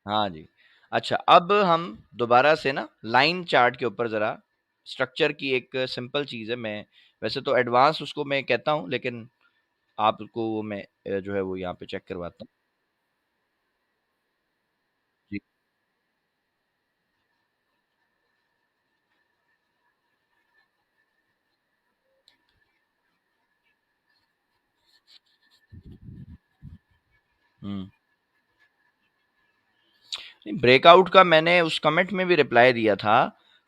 हाँ जी। अच्छा, अब हम दोबारा से ना लाइन चार्ट के ऊपर ज़रा स्ट्रक्चर की एक सिंपल चीज़ है, मैं वैसे तो एडवांस उसको मैं कहता हूँ, लेकिन आपको वो मैं जो है वो यहाँ पे चेक करवाता हूँ। जी। हुँ। नहीं, ब्रेकआउट का मैंने उस कमेंट में भी रिप्लाई दिया था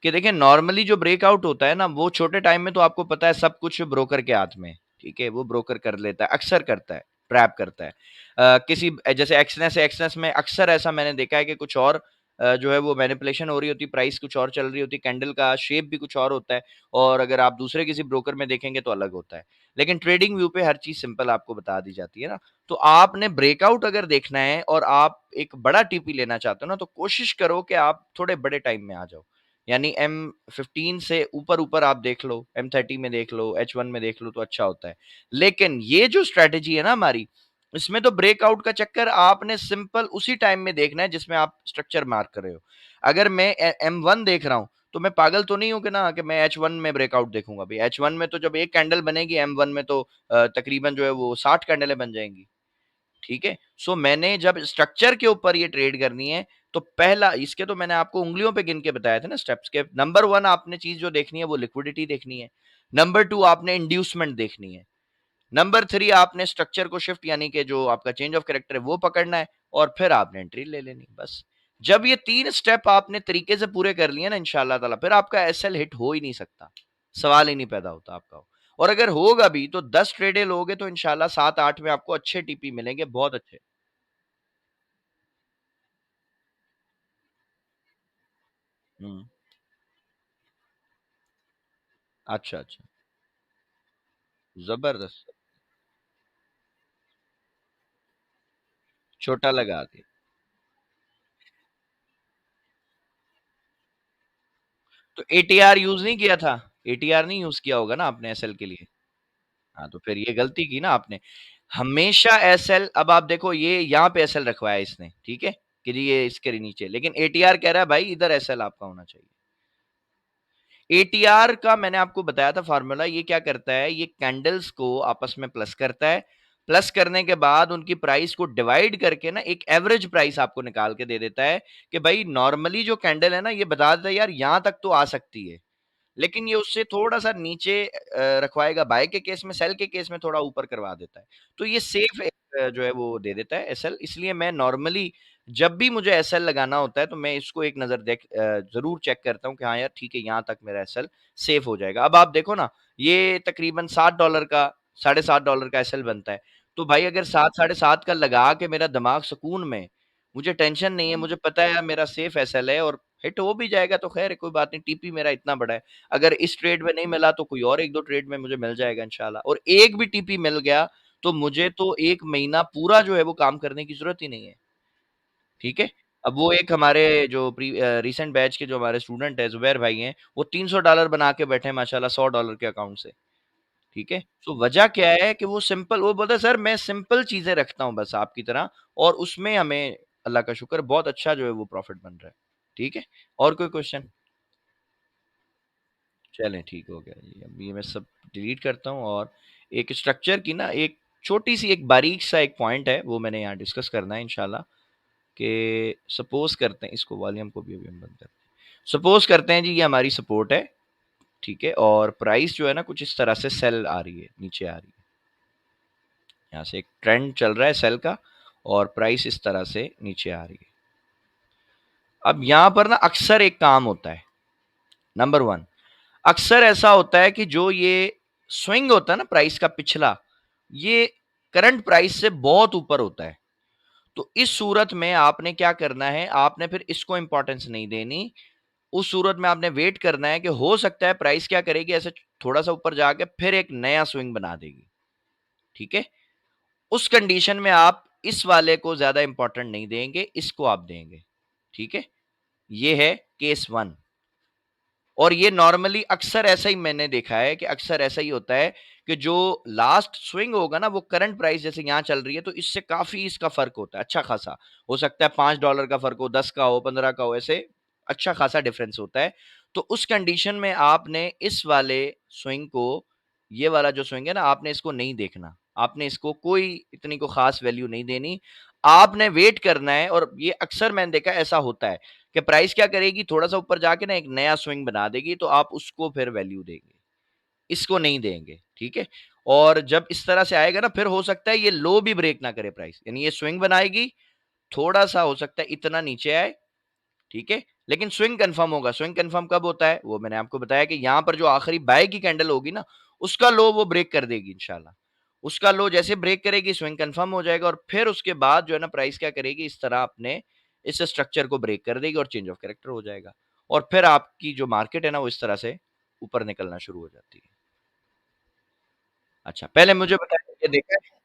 कि देखिए नॉर्मली जो ब्रेकआउट होता है ना, वो छोटे टाइम में तो आपको पता है सब कुछ ब्रोकर के हाथ में है, ठीक है? वो ब्रोकर कर लेता है, अक्सर करता है, ट्रैप करता है। किसी जैसे एक्सनेस है, एक्सनेस में अक्सर ऐसा मैंने देखा है कि कुछ और जो है वो मैनिपुलेशन हो रही होती है, प्राइस कुछ और चल रही होती है, कैंडल का शेप भी कुछ और होता है और अगर आप दूसरे किसी ब्रोकर में देखेंगे तो अलग होता है। लेकिन ट्रेडिंग व्यू पे हर चीज़ सिंपल आपको बता दी जाती है ना। तो आपने ब्रेकआउट अगर देखना है और आप एक बड़ा टीपी लेना चाहते हो ना, तो कोशिश करो कि आप थोड़े बड़े टाइम में आ जाओ। यानी M15 से ऊपर-ऊपर आप देख लो, M30 में देख लो, H1 में देख लो तो अच्छा होता है। लेकिन ये जो स्ट्रैटेजी है ना हमारी, इसमें तो ब्रेकआउट का चक्कर आपने सिंपल उसी टाइम में देखना है जिसमें आप स्ट्रक्चर मार्क कर रहे हो। अगर मैं M1 देख रहा हूँ, तो मैं पागल तो नहीं हूँ कि ना कि मैं H1 में ब्रेकआउट देखूँगा भई। H1 में तो जब एक कैंडल बनेगी, M1 में तो तकरीबन जो है वो 60 कैंडलें बन जाएँगी। ठीक है? सो मैंने जब स्ट्रक्चर के ऊपर ये ट्रेड करनी है, तो पहला इसके तो मैंने आपको उँगलियों पे गिन के बताए थे ना स्टेप्स के। नंबर 1 आपने चीज़ जो देखनी है वो लिक्विडिटी देखनी है। नंबर 2 आपने इंड्यूसमेंट देखनी है। नंबर 3 आपने स्ट्रक्चर को शिफ्ट यानी कि जो आपका चेंज ऑफ कैरेक्टर है वो पकड़ना है और फिर आपने एंट्री ले लेनी है बस। जब ये 3 स्टेप आपने तरीके से पूरे कर लिए ना इंशाअल्लाह ताला फिर आपका एसएल हिट हो ही नहीं सकता। सवाल ही नहीं पैदा होता आपका। और अगर होगा भी तो 10 ट्रेडें लोगे तो इंशाअल्लाह 7-8 में आपको अच्छे टीपी मिलेंगे, बहुत अच्छे। हुँ। अच्छा, अच्छा। ज़बरदस्त! छोटा लगा दिया। तो एटीआर यूज़ नहीं किया था? एटीआर नहीं यूज़ किया होगा ना आपने एसएल के लिए? हाँ, तो फिर ये गलती की ना आपने। हमेशा एसएल अब आप देखो ये यहाँ पे एसएल रखवाया इसने, ठीक है? कि जी ये इसके नीचे, लेकिन एटीआर कह रहा है भाई इधर एसएल आपका होना चाहिए। एटीआर का मैंने आपको बताया था फ़ॉर्मूला, ये क्या करता है, ये कैंडल्स को आपस में प्लस करता है। प्लस करने के बाद उनकी प्राइस को डिवाइड करके ना एक एवरेज प्राइस आपको निकाल के दे देता है कि भाई नॉर्मली जो कैंडल है ना, ये बता देता है यार यहाँ तक तो आ सकती है। लेकिन ये उससे थोड़ा-सा नीचे रखवाएगा बाय के केस में, सेल के केस में थोड़ा ऊपर करवा देता है। तो ये सेफ एक जो है वो दे देता है एसएल, इसलिए मैं नॉर्मली जब भी मुझे एसएल लगाना होता है तो मैं इसको एक नज़र ज़रूर चेक करता हूँ कि हाँ यार ठीक है, यहाँ तक मेरा एसएल सेफ हो जाएगा। अब आप देखो ना, ये तकरीबन $7 का $7.5 का एसएल बनता है। तो भाई अगर 7 साढ़े 7 का लगा के मेरा दिमाग सुकून में, मुझे टेंशन नहीं है, मुझे पता है यार मेरा सेफ एसएल है और हिट हो भी जाएगा तो ख़ैर कोई बात नहीं, टीपी मेरा इतना बड़ा है। अगर इस ट्रेड में नहीं मिला तो कोई और 1-2 ट्रेड में मुझे मिल जाएगा इंशाल्लाह और एक भी टीपी मिल गया तो मुझे तो 1 महीना पूरा जो है वो काम करने की ज़रूरत ही नहीं है, ठीक है? अब वो एक हमारे जो रिसेंट बैच के जो हमारे स्टूडेंट हैं, ज़ुबैर भाई हैं, वो $300 बना के बैठे हैं माशाल्लाह $100 के अकाउंट से, ठीक है? तो वजह क्या है कि वो सिंपल वो बोलता है सर मैं सिंपल चीज़ें रखता हूँ बस आपकी तरह और उसमें हमें अल्लाह का शुक्र बहुत अच्छा जो है वो प्रॉफ़िट बन रहा है, ठीक है? और कोई क्वेश्चन? चलें ठीक हो गया जी। अब ये मैं सब डिलीट करता हूँ और एक स्ट्रक्चर की ना एक छोटी-सी एक बारीक-सा एक पॉइंट है, वो मैंने यहाँ डिस्कस करना है इंशाल्लाह कि सपोज़ करते हैं इसको वॉल्यूम को भी अभी हम बंद करते हैं। सपोज़ करते हैं जी ये हमारी सपोर्ट है, ठीक है? और प्राइस जो है ना कुछ इस तरह से सेल आ रही है, नीचे आ रही है। यहाँ से एक ट्रेंड चल रहा है सेल का और प्राइस इस तरह से नीचे आ रही है। अब यहाँ पर ना अक्सर एक काम होता है, नंबर 1 अक्सर ऐसा होता है कि जो ये स्विंग होता है ना प्राइस का पिछला, ये करंट प्राइस से बहुत ऊपर होता है। तो इस सूरत में आपने क्या करना है, आपने फिर इसको इम्पोर्टेंस नहीं देनी। उस सूरत में आपने वेट करना है कि हो सकता है प्राइस क्या करेगी ऐसे थोड़ा-सा ऊपर जाके फिर एक नया स्विंग बना देगी, ठीक है? उस कंडीशन में आप इस वाले को ज़्यादा इम्पोर्टेंट नहीं देंगे, इसको आप देंगे, ठीक है? ये है केस 1। और ये नॉर्मली अक्सर ऐसा ही मैंने देखा है कि अक्सर ऐसा ही होता है कि जो लास्ट स्विंग होगा ना वो करंट प्राइस जैसे यहाँ चल रही है तो इससे काफी इसका फर्क होता है, अच्छा खासा। हो सकता है $5 का फर्क हो, 10 का हो, 15 का हो, ऐसे अच्छा खासा डिफरेंस होता है। तो उस कंडीशन में आपने इस वाले स्विंग को, ये वाला जो स्विंग है ना, आपने इसको नहीं देखना, आपने इसको कोई इतनी को खास वैल्यू नहीं देनी, आपने वेट करना है। और ये अक्सर मैंने देखा ऐसा होता है कि प्राइस क्या करेगी, थोड़ा-सा ऊपर जाके ना एक नया स्विंग बना देगी, तो आप उसको फिर वैल्यू देंगे, इसको नहीं देंगे, ठीक है? और जब इस तरह से आएगा ना, फिर हो सकता है ये लो भी ब्रेक ना करे प्राइस, यानी ये स्विंग बनाएगी, थोड़ा-सा हो सकता है इतना नीचे आए, ठीक है? लेकिन स्विंग कन्फर्म होगा। स्विंग कन्फर्म कब होता है? वो मैंने आपको बताया कि यहाँ पर जो आखिरी बाय की कैंडल होगी ना, उसका लो वो ब्रेक कर देगी इंशाल्लाह। उसका लो जैसे ब्रेक करेगी, स्विंग कन्फर्म हो जाएगा और फिर उसके बाद जो है ना, प्राइस क्या करेगी, इस तरह अपने इस स्ट्रक्चर को ब्रेक कर देगी और चेंज ऑफ कैरेक्टर हो जाएगा। और फिर आपकी जो मार्केट है ना, वो इस तरह से ऊपर निकलना शुरू हो जाती है। अच्छा, पहले मुझे बताइए, ये देखा है?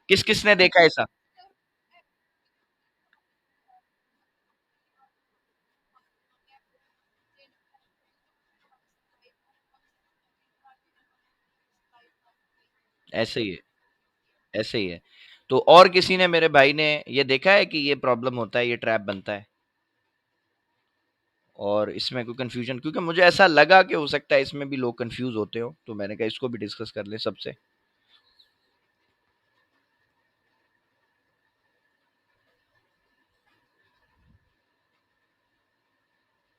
किस-किस ने देखा है ऐसा? ऐसे ही है, ऐसे ही है। तो और किसी ने, मेरे भाई ने ये देखा है कि ये प्रॉब्लम होता है, ये ट्रैप बनता है? और इसमें कोई कन्फ्यूजन, क्योंकि मुझे ऐसा लगा कि हो सकता है इसमें भी लोग कंफ्यूज होते हो, तो मैंने कहा इसको भी डिस्कस कर लें सबसे।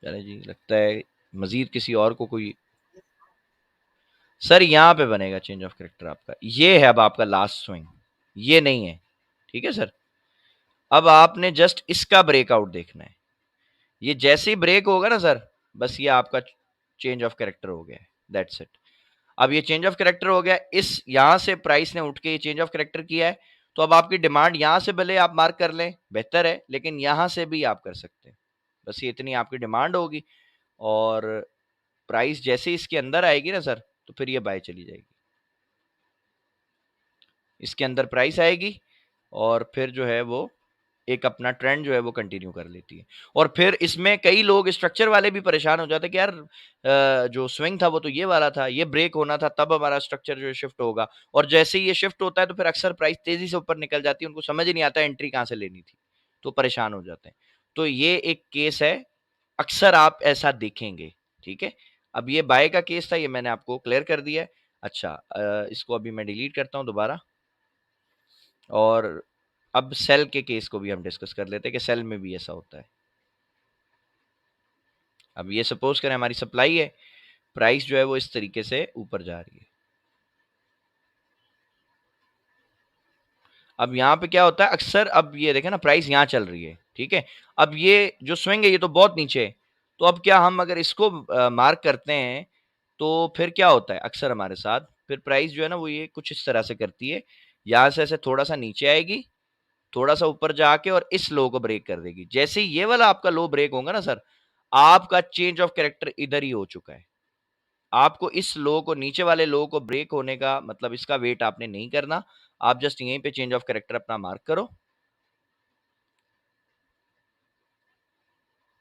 चले जी, लगता है मजीद किसी और को कोई। सर यहाँ पे बनेगा चेंज ऑफ कैरेक्टर आपका, ये है अब आपका लास्ट स्विंग, ये नहीं है, ठीक है सर? अब आपने जस्ट इसका ब्रेकआउट देखना है। ये जैसे ही ब्रेक होगा ना सर, बस ये आपका चेंज ऑफ कैरेक्टर हो गया है, दैट्स इट। अब ये चेंज ऑफ कैरेक्टर हो गया, इस यहां से प्राइस ने उठ के ये चेंज ऑफ कैरेक्टर किया है, तो अब आपकी डिमांड यहां से भले आप मार्क कर लें, बेहतर है, लेकिन यहां से भी आप कर सकते हैं। बस ये इतनी आपकी डिमांड होगी, और प्राइस जैसे इसके अंदर आएगी ना सर, तो फिर ये बाय चली जाएगी। इसके अंदर प्राइस आएगी और फिर जो है वो एक अपना ट्रेंड जो है वो कंटिन्यू कर लेती है। और फिर इसमें कई लोग स्ट्रक्चर वाले भी परेशान हो जाते हैं कि यार जो स्विंग था वो तो ये वाला था, ये ब्रेक होना था तब हमारा स्ट्रक्चर जो है शिफ्ट होगा, और जैसे ही ये शिफ्ट होता है तो फिर अक्सर प्राइस तेजी से ऊपर निकल जाती है, उनको समझ ही नहीं आता एंट्री कहाँ से लेनी थी, तो परेशान हो जाते हैं। तो ये एक केस है, अक्सर आप ऐसा देखेंगे, ठीक है? अब ये बाय का केस था, ये मैंने आपको क्लियर कर दिया है। अच्छा, इसको अभी मैं डिलीट करता हूँ दोबारा, और अब सेल के केस को भी हम डिस्कस कर लेते हैं कि सेल में भी ऐसा होता है। अब ये सपोज करें हमारी सप्लाई है, प्राइस जो है वो इस तरीके से ऊपर जा रही है। अब यहाँ पे क्या होता है अक्सर, अब ये देखें ना, प्राइस यहाँ चल रही है, ठीक है? अब ये जो स्विंग है ये तो बहुत नीचे है, तो अब क्या हम अगर इसको मार्क करते हैं, तो फिर क्या होता है अक्सर हमारे साथ, फिर प्राइस जो है ना वो ये कुछ इस तरह से करती है, यहाँ से ऐसे थोड़ा सा नीचे आएगी, थोड़ा सा ऊपर जाके और इस लो को ब्रेक कर देगी। जैसे ही ये वाला आपका लो ब्रेक होगा ना सर, आपका चेंज ऑफ कैरेक्टर इधर ही हो चुका है। आपको इस लो को, नीचे वाले लो को ब्रेक होने का मतलब इसका वेट आपने नहीं करना। आप जस्ट यहीं पे चेंज ऑफ कैरेक्टर अपना मार्क करो,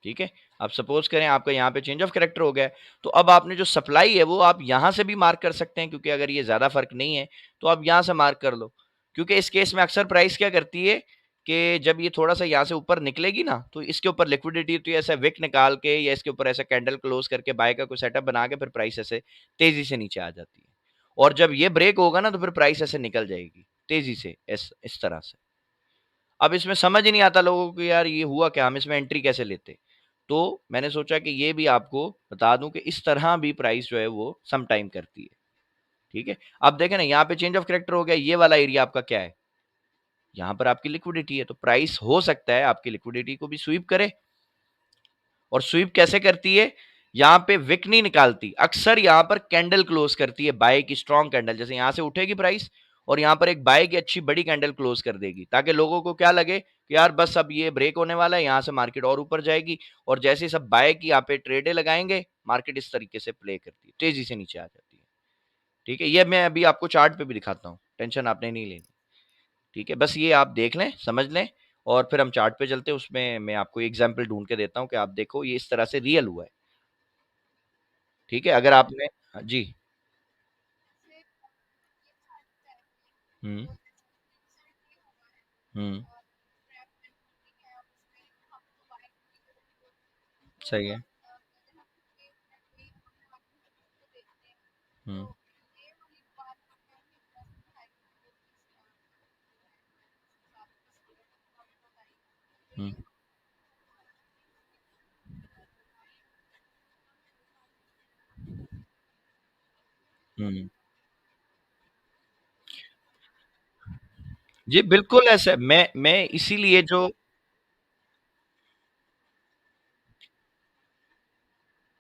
ठीक है? अब सपोज करें आपका यहाँ पे चेंज ऑफ कैरेक्टर हो गया है, तो अब आपने जो सप्लाई है वो आप यहाँ से भी मार्क कर सकते हैं, क्योंकि अगर ये ज़्यादा फ़र्क नहीं है, तो आप यहाँ से मार्क कर लो। क्योंकि इस केस में अक्सर प्राइस क्या करती है कि जब ये थोड़ा-सा यहाँ से ऊपर निकलेगी ना, तो इसके ऊपर लिक्विडिटी होती है, ऐसा विक निकाल के या इसके ऊपर ऐसा कैंडल क्लोज़ करके बाय का कोई सेटअप बना के फिर प्राइस ऐसे तेज़ी से नीचे आ जाती है। और जब ये ब्रेक होगा ना, तो फिर प्राइस ऐसे निकल जाएगी, तेज़ी से, इस तरह से। अब इसमें समझ ही नहीं आता लोगों को, यार ये हुआ क्या? हम इसमें एंट्री कैसे लेते? तो मैंने सोचा कि ये भी आपको बता दूँ कि इस तरह भी प्राइस जो है वो सम टाइम करती है, ठीक है? अब देखें ना, यहाँ पे चेंज ऑफ कैरेक्टर हो गया, ये वाला एरिया आपका क्या है? यहाँ पर आपकी लिक्विडिटी है, तो प्राइस हो सकता है आपकी लिक्विडिटी को भी स्वीप करे। और स्वीप कैसे करती है? यहाँ पे विक नहीं निकालती, अक्सर यहाँ पर कैंडल क्लोज करती है, बाय की स्ट्रॉन्ग कैंडल, जैसे यहाँ से उठेगी प्राइस और यहाँ पर एक बाय की अच्छी बड़ी कैंडल क्लोज कर देगी, ताकि लोगों को क्या लगे कि यार बस अब ये ब्रेक होने वाला है, यहाँ से मार्केट और ऊपर जाएगी। और जैसे ही सब बाय की यहाँ पे ट्रेडे लगाएंगे, मार्केट इस तरीके से प्ले करती है, तेजी से नीचे आ जाती है, ठीक है? ये मैं अभी आपको चार्ट पे भी दिखाता हूँ, टेंशन आपने नहीं लेनी, ठीक है? बस ये आप देख लें, समझ लें, और फिर हम चार्ट पे चलते हैं, उसमें मैं आपको एग्जाम्पल ढूंढ के देता हूँ कि आप देखो ये इस तरह से रियल हुआ है। ठीक है? अगर आपने जी। हुँ, हुँ, सही है। हुँ, हुँ, हुँ। जी, बिल्कुल ऐसा मैं इसीलिए जो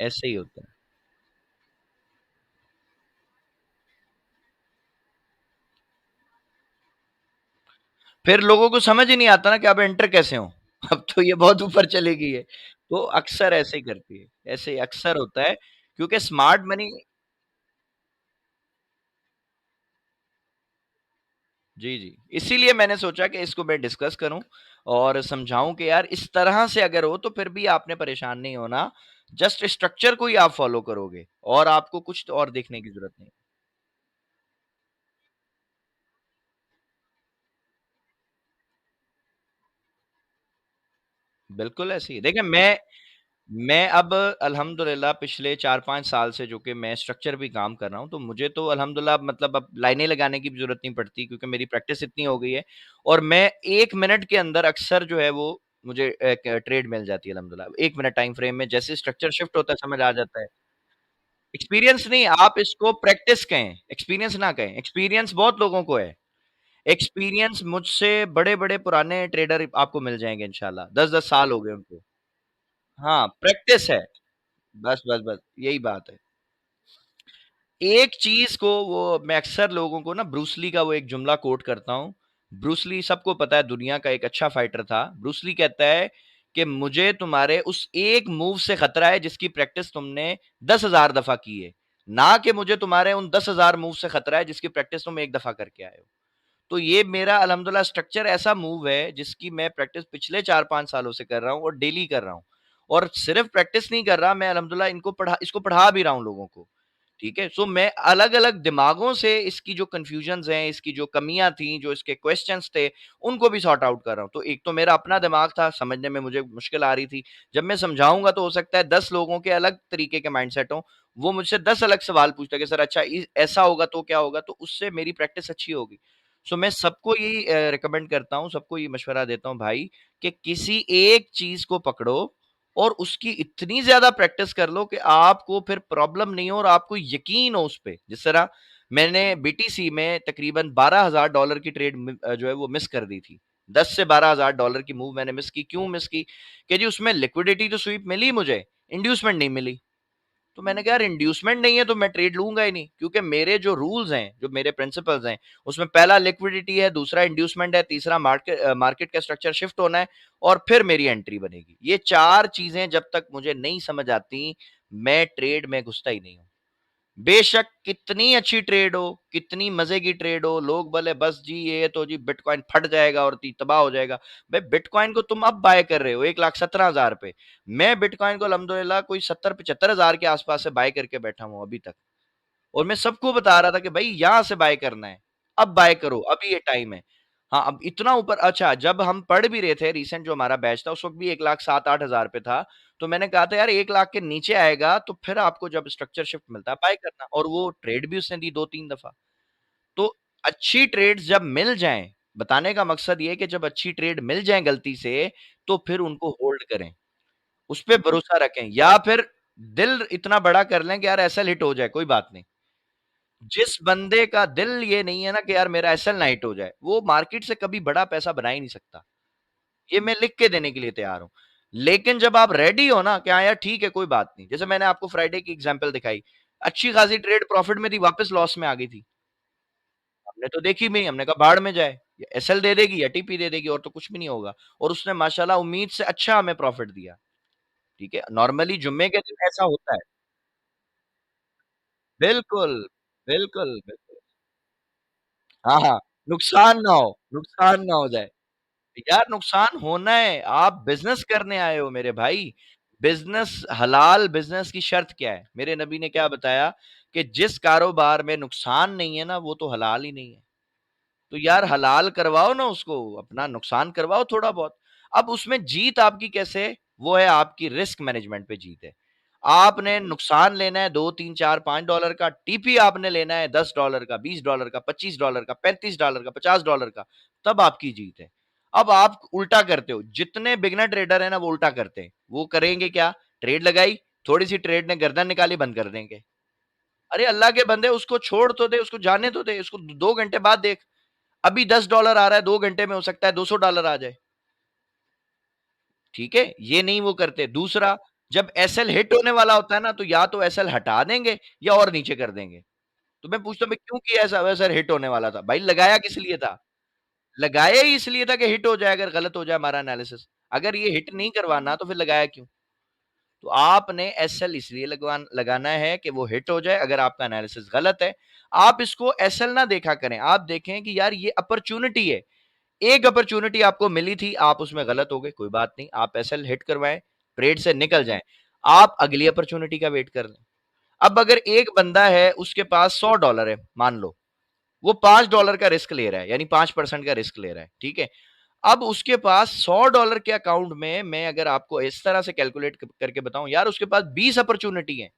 ऐसे ही होता है। फिर लोगों को समझ ही नहीं आता ना कि आप एंटर कैसे हो? अब तो ये बहुत ऊपर चली गई है। तो अक्सर ऐसे ही करती है। ऐसे ही अक्सर होता है क्योंकि स्मार्ट मनी जी, जी। इसीलिए मैंने सोचा कि इसको मैं डिस्कस करूँ और समझाऊँ कि यार इस तरह से अगर हो तो फिर भी आपने परेशान नहीं होना। जस्ट स्ट्रक्चर को ही आप फ़ॉलो करोगे और आपको कुछ तो और देखने की ज़रूरत नहीं। बिल्कुल ऐसे ही देखिए मैं अब अल्हम्दुलिल्लाह पिछले 4-5 साल से जो कि मैं स्ट्रक्चर भी काम कर रहा हूँ, तो मुझे तो अल्हम्दुलिल्लाह मतलब अब लाइनें लगाने की भी ज़रूरत नहीं पड़ती क्योंकि मेरी प्रैक्टिस इतनी हो गई है और मैं 1 मिनट के अंदर अक्सर जो है वो मुझे एक ट्रेड मिल जाती है अल्हम्दुलिल्लाह। 1 मिनट टाइम फ्रेम में जैसे स्ट्रक्चर शिफ्ट होता है समझ आ जाता है। एक्सपीरियंस नहीं आप इसको प्रैक्टिस कहें, एक्सपीरियंस ना कहें, एक्सपीरियंस बहुत लोगों को है। एक्सपीरियंस मुझसे बड़े-बड़े पुराने ट्रेडर आपको मिल जाएँगे इंशाल्लाह, 10-10 साल हो गए उनको। हाँ, प्रैक्टिस है। बस, यही बात है। एक चीज़ को वो मैं अक्सर लोगों को ना ब्रूस ली का वो एक जुमला कोट करता हूँ। ब्रूस ली सबको पता है दुनिया का एक अच्छा फाइटर था। ब्रूस ली कहता है कि मुझे तुम्हारे उस एक मूव से खतरा है जिसकी प्रैक्टिस तुमने 10,000 दफ़ा की है। ना कि मुझे तुम्हारे उन 10,000 मूव से खतरा है जिसकी प्रैक्टिस तुम 1 दफ़ा करके आए हो। तो ये मेरा अल्हम्दुलिल्लाह स्ट्रक्चर ऐसा मूव है जिसकी मैं प्रैक्टिस पिछले 4-5 सालों से कर रहा हूँ और डेली कर रहा हूँ। और सिर्फ़ प्रैक्टिस नहीं कर रहा मैं अल्हम्दुलिल्लाह इसको पढ़ा भी रहा हूँ लोगों को। ठीक है? सो मैं अलग-अलग दिमागों से इसकी जो कन्फ्यूजन्स हैं, इसकी जो कमियाँ थी, जो इसके क्वेश्चन्स थे, उनको भी सॉर्ट आउट कर रहा हूँ। तो एक तो मेरा अपना दिमाग था, समझने में मुझे मुश्किल आ रही थी। जब मैं समझाऊँगा तो हो सकता है 10 लोगों के अलग तरीके के माइंडसेट हों। वो मुझसे 10 अलग सवाल पूछते हैं कि सर अच्छा ऐसा होगा तो क्या होगा? तो उससे मेरी प्रैक्टिस अच्छी होगी। सो मैं सबको यही रिकमेंड करता हूँ, सबको ये मशवरा देता हूँ भाई कि किसी एक चीज़ को पकड़ो और उसकी इतनी ज़्यादा प्रैक्टिस कर लो कि आपको फिर प्रॉब्लम नहीं हो और आपको यकीन हो उस पे। जिस तरह मैंने बीटीसी में तकरीबन $12,000 की ट्रेड जो है वो मिस कर दी थी। 10 से $12,000 की मूव मैंने मिस की। क्यों मिस की? कि जी उसमें लिक्विडिटी तो स्वीप मिली मुझे, इंड्यूसमेंट नहीं मिली। तो मैंने कहा यार इंड्यूसमेंट नहीं है तो मैं ट्रेड लूँगा ही नहीं क्योंकि मेरे जो रूल्स हैं, जो मेरे प्रिंसिपल्स हैं, उसमें पहला लिक्विडिटी है, दूसरा इंड्यूसमेंट है, तीसरा मार्केट का स्ट्रक्चर शिफ्ट होना है और फिर मेरी एंट्री बनेगी। ये 4 चीज़ें जब तक मुझे नहीं समझ आती, मैं ट्रेड में घुसता ही नहीं हूँ। बेशक कितनी अच्छी ट्रेड हो, कितनी मज़े की ट्रेड हो, लोग बोले बस जी ये तो जी बिटकॉइन फट जाएगा और ती तबाह हो जाएगा। भाई बिटकॉइन को तुम अब बाय कर रहे हो 1,17,000 पे। मैं बिटकॉइन को अल्हम्दुलिल्लाह कोई 70-75,000 के आस-पास से बाय करके बैठा हूँ अभी तक। और मैं सबको बता रहा था कि भाई यहाँ से बाय करना है। अब बाय करो, अभी ये टाइम है। हाँ, अब इतना ऊपर अच्छा जब हम पढ़ भी रहे थे रिसेंट जो हमारा बैच था उस वक़्त भी 1,07,000-8,000 पे था। तो मैंने कहा था यार 1,00,000 के नीचे आएगा तो फिर आपको जब स्ट्रक्चर शिफ्ट मिलता है बाय करना और वो ट्रेड भी उसने दी 2-3 दफ़ा। तो अच्छी ट्रेड्स जब मिल जाएँ, बताने का मकसद ये है कि जब अच्छी ट्रेड मिल जाए गलती से, तो फिर उनको होल्ड करें। उस पे भरोसा रखें या फिर दिल इतना बड़ा कर लें कि यार एसएल हिट हो जाए, कोई बात नहीं। जिस बंदे का दिल ये नहीं है ना कि यार मेरा एसएल ना हिट हो जाए, वो मार्केट से कभी बड़ा पैसा बना ही नहीं सकता। ये मैं लिख के देने के लिए तैयार हूँ। लेकिन जब आप रेडी हो ना कि हाँ यार ठीक है, कोई बात नहीं। जैसे मैंने आपको फ्राइडे की एग्ज़ाम्पल दिखाई। अच्छी खासी ट्रेड प्रॉफिट में थी, वापस लॉस में आ गई थी। हमने तो देखी भी नहीं, हमने कहा भाड़ में जाए। ये एसएल दे देगी या टीपी दे देगी और तो कुछ भी नहीं होगा। और उसने माशाल्लाह उम्मीद से अच्छा हमें प्रॉफिट दिया। ठीक है? नॉर्मली जुम्मे के दिन ऐसा होता है। बिल्कुल, बिल्कुल। हाँ, हाँ, नुकसान ना हो जाए। यार नुकसान होना है, आप बिज़नेस करने आए हो मेरे भाई। बिज़नेस हलाल बिज़नेस की शर्त क्या है? मेरे नबी ने क्या बताया कि जिस कारोबार में नुकसान नहीं है ना, वो तो हलाल ही नहीं है। तो यार हलाल करवाओ ना उसको, अपना नुकसान करवाओ थोड़ा बहुत। अब उसमें जीत आपकी कैसे? वो है आपकी रिस्क मैनेजमेंट पे जीत है। आपने नुकसान लेना है 2, 3, 4, $5 का, टीपी आपने लेना है $10 का, $20 का, $25 का, $35 का, $50 का, तब आपकी जीत है। अब आप उल्टा करते हो, जितने बिगिनर ट्रेडर हैं ना, वो उल्टा करते हैं। वो करेंगे क्या? ट्रेड लगाई, थोड़ी-सी ट्रेड ने गर्दन निकाली, बंद कर देंगे। अरे अल्लाह के बंदे उसको छोड़ तो दे, उसको जाने तो दे, उसको 2 घंटे बाद देख। अभी $10 आ रहा है, 2 घंटे में हो सकता है $200 आ जाए, ठीक है? ये नहीं वो करते। दूसरा, जब एसएल हिट होने वाला होता है ना, तो या तो एसएल हटा देंगे या और नीचे कर देंगे। तो मैं पूछता हूँ, भाई क्यों किया ऐसा? सर हिट होने वाला था। भाई लगाया किस लिए था? लगाया ही इसलिए था कि हिट हो जाए, अगर गलत हो जाए हमारा एनालिसिस। अगर ये हिट नहीं करवाना तो फिर लगाया क्यों? तो आपने एसएल इसलिए लगाना है कि वो हिट हो जाए, अगर आपका एनालिसिस गलत है। आप इसको एसएल ना देखा करें, आप देखें कि यार ये अपॉर्च्युनिटी है। एक अपॉर्चुनिटी आपको मिली थी, आप उसमें गलत हो गए, कोई बात नहीं, आप एसएल हिट करवाएँ, ट्रेड से निकल जाएँ। आप अगली अपॉर्चुनिटी का वेट कर लें। अब अगर एक बंदा है, उसके पास $100 है, मान लो, वो $5 का रिस्क ले रहा है, यानी 5% का रिस्क ले रहा है, ठीक है? अब उसके पास $100 के अकाउंट में मैं अगर आपको इस तरह से कैलकुलेट करके बताऊँ, यार उसके पास 20 अपॉर्चुनिटी है,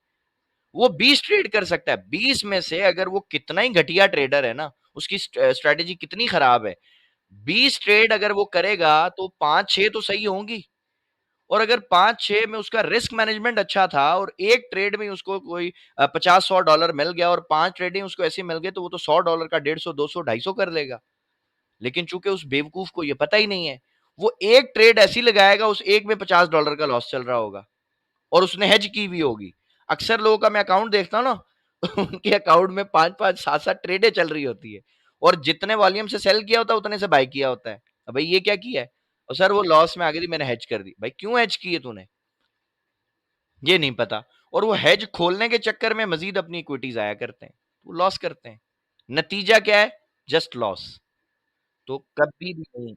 वो 20 ट्रेड कर सकता है। 20 में से अगर वो कितना ही घटिया ट्रेडर है ना, उसकी स्ट्रैटेजी कितनी खराब है, 20 ट्रेड अगर वो करेगा तो 5-6 तो सही होंगी। और अगर 5-6 में उसका रिस्क मैनेजमेंट अच्छा था और एक ट्रेड में उसको कोई 50-100 डॉलर मिल गया और 5 ट्रेडिंग उसको ऐसे मिल गए, तो वो तो $100 का 150, 200, 250 कर लेगा। लेकिन चूंकि उस बेवकूफ को ये पता ही नहीं है, वो एक ट्रेड ऐसी लगाएगा, उस एक में $50 का लॉस चल रहा होगा और उसने हेज की हुई होगी। अक्सर लोगों का मैं अकाउंट देखता हूँ ना, उनके अकाउंट में 5-5, 7-7 ट्रेडें चल रही होती है और जितने वॉल्यूम से सेल किया होता है, उतने से बाय किया होता है। अब भाई ये क्या किया है? और सर वो लॉस में आ गई थी, मैंने हेज कर दी। भाई क्यों हेज की है तूने? ये नहीं पता। और वो हेज खोलने के चक्कर में मजीद अपनी इक्विटी जाया करते हैं, वो लॉस करते हैं। नतीजा क्या है? Just loss. तो कभी भी नहीं।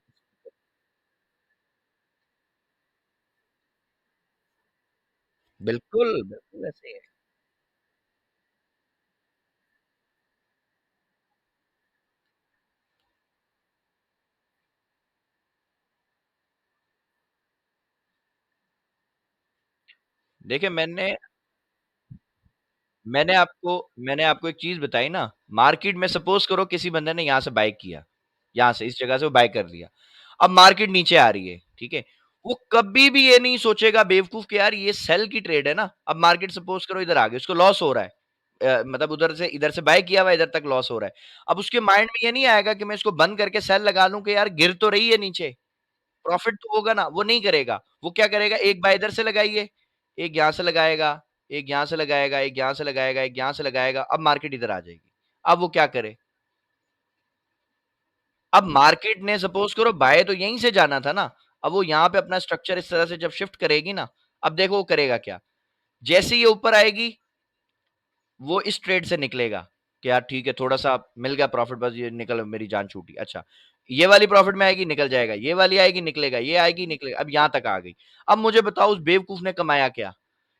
बिल्कुल, बिल्कुल ऐसे ही है। देखिए मैंने आपको एक चीज़ बताई ना, मार्केट में सपोज़ करो किसी बंदे ने यहाँ से बाय किया, यहाँ से इस जगह से वो बाय कर लिया। अब मार्केट नीचे आ रही है, ठीक है? वो कभी भी ये नहीं सोचेगा बेवकूफ़ कि यार ये सेल की ट्रेड है ना, अब मार्केट सपोज़ करो इधर आ गई, उसको लॉस हो रहा है। मतलब उधर से इधर से बाय किया हुआ है, इधर तक लॉस हो रहा है। अब उसके माइंड में ये नहीं आएगा कि मैं इसको बंद करके सेल लगा लूँ कि यार गिर तो रही है नीचे, प्रॉफ़िट तो होगा ना, वो नहीं करेगा। वो क्या करेगा, एक बाय इधर से लगाइए, एक यहाँ से लगाएगा, एक यहाँ से लगाएगा, एक यहाँ से लगाएगा, एक यहाँ से लगाएगा, अब मार्केट इधर आ जाएगी। अब वो क्या करे? अब मार्केट ने सपोज़ करो बाय तो यहीं से जाना था ना, अब वो यहाँ पे अपना स्ट्रक्चर इस तरह से जब शिफ्ट करेगी ना, अब देखो वो करेगा क्या? जैसे ही ये ऊपर आएगी, वो इस ट्रेड से निकलेगा कि यार ठीक है, थोड़ा-सा मिल गया प्रॉफ़िट, बस ये निकल मेरी जान छूटी। अच्छा, ये वाली प्रॉफ़िट में आएगी, निकल जाएगा, ये वाली आएगी, निकलेगा, ये आएगी, निकलेगा, अब यहाँ तक आ गई। अब मुझे बताओ उस बेवकूफ़ ने कमाया क्या?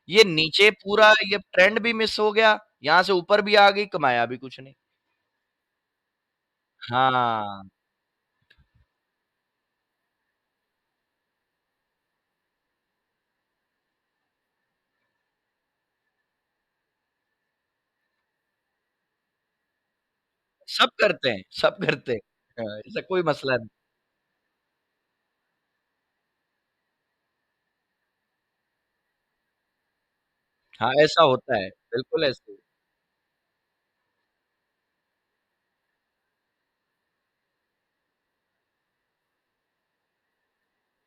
ये नीचे पूरा ये ट्रेंड भी मिस हो गया, यहाँ से ऊपर भी आ गई, कमाया भी कुछ नहीं। हाँ, सब करते हैं, सब करते हैं। हाँ, ऐसा कोई मसला नहीं। हाँ, ऐसा होता है, बिल्कुल ऐसे ही।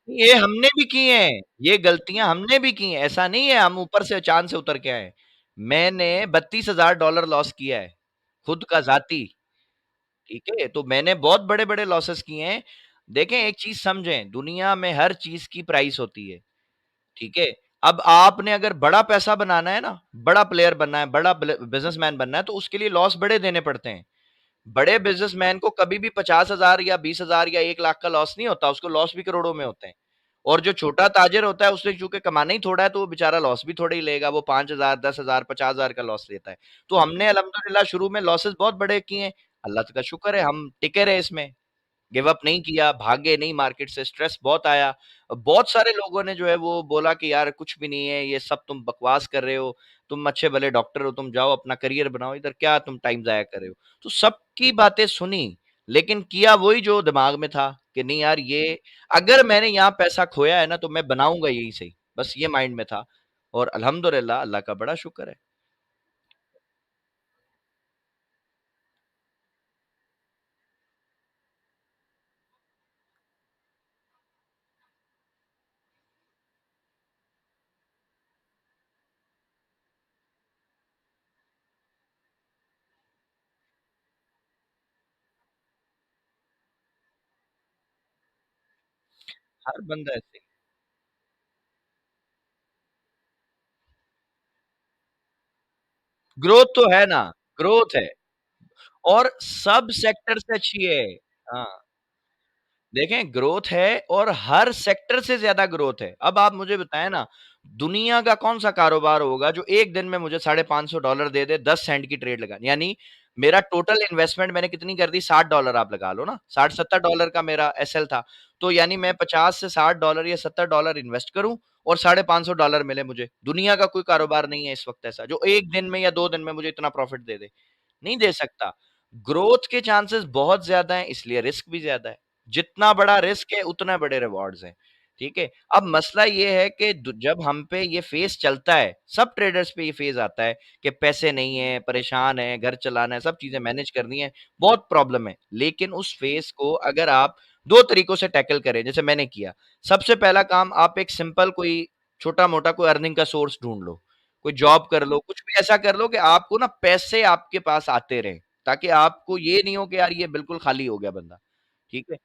ये हमने भी किए हैं, ये गलतियाँ हमने भी की हैं, ऐसा नहीं है हम ऊपर से चाँद से उतर के आए हैं। मैंने $32,000 लॉस किया है, खुद का ज़ाती, ठीक है? तो मैंने बहुत बड़े-बड़े लॉसेस किए हैं। देखें एक चीज़ समझें, दुनिया में हर चीज़ की प्राइस होती है, ठीक है? अब आपने अगर बड़ा पैसा बनाना है ना, बड़ा प्लेयर बनना है, बड़ा बिज़नेसमैन बनना है, तो उसके लिए लॉस बड़े देने पड़ते हैं। बड़े बिज़नेसमैन को कभी भी 50,000 या 20,000 या 1 लाख का लॉस नहीं होता, उसको लॉस भी करोड़ों में होते हैं। और जो छोटा ताजिर होता है उसने चूँकि कमाना ही थोड़ा है तो वो बेचारा लॉस भी थोड़ा ही लेगा, वो 5,000 10,000 50,000 का लॉस लेता है। तो हमने अल्हम्दुलिल्लाह शुरू में लॉसेस बहुत बड़े किए हैं, अल्लाह का शुक्र है हम टिके रहे इसमें। गिव अप नहीं किया, भागे नहीं मार्केट से, स्ट्रेस बहुत आया। बहुत सारे लोगों ने जो है वो बोला कि यार कुछ भी नहीं है, ये सब तुम बकवास कर रहे हो, तुम अच्छे भले डॉक्टर हो, तुम जाओ अपना करियर बनाओ, इधर क्या तुम टाइम ज़ाया कर रहे हो। तो सबकी बातें सुनी, लेकिन किया वही जो दिमाग में था कि नहीं यार ये अगर मैंने यहाँ पैसा खोया है ना तो मैं बनाऊँगा यहीं से ही, बस ये माइंड में था और अल्हम्दुलिल्लाह अल्लाह का बड़ा शुक्र है। हर बंदा ऐसे ही ग्रोथ तो है ना, ग्रोथ है और सब सेक्टर से अच्छी है। हाँ। देखें ग्रोथ है और हर सेक्टर से ज़्यादा ग्रोथ है। अब आप मुझे बताएँ ना, दुनिया का कौन-सा कारोबार होगा जो एक दिन में मुझे $550 दे दे 10 सेंट की ट्रेड लगानी। यानी मेरा टोटल इन्वेस्टमेंट मैंने कितनी कर दी $60 आप लगा लो ना, $60-70 का मेरा एसएल था। तो यानी मैं 50 से $60 या $70 इन्वेस्ट करूँ और $550 मिले मुझे। दुनिया का कोई कारोबार नहीं है इस वक़्त ऐसा, जो 1 दिन में या 2 दिन में मुझे इतना प्रॉफ़िट दे दे। नहीं दे सकता। ग्रोथ के चांसेस बहुत ज़्यादा हैं, इसलिए रिस्क भी ज़्यादा है। जितना बड़ा रिस्क है, उतना बड़े रिवॉर्ड्स हैं, ठीक है? अब मसला ये है कि द जब हम पे ये फ़ेज़ चलता है, सब ट्रेडर्स पे ये फ़ेज़ आता है कि पैसे नहीं है, परेशान है, घर चलाना है, सब चीज़ें मैनेज करनी है, बहुत प्रॉब्लम है। लेकिन उस फ़ेज़ को अगर आप 2 तरीकों से टैकल करें, जैसे मैंने किया। सबसे पहला काम आप एक सिंपल कोई छोटा-मोटा कोई अर्निंग का सोर्स ढूँढ लो। कोई जॉब कर लो, कुछ भी ऐसा कर लो कि आपको ना पैसे आपके पास आते रहें, ताकि आपको ये नहीं हो कि यार ये बिल्कुल खाली हो गया बंदा, ठीक है?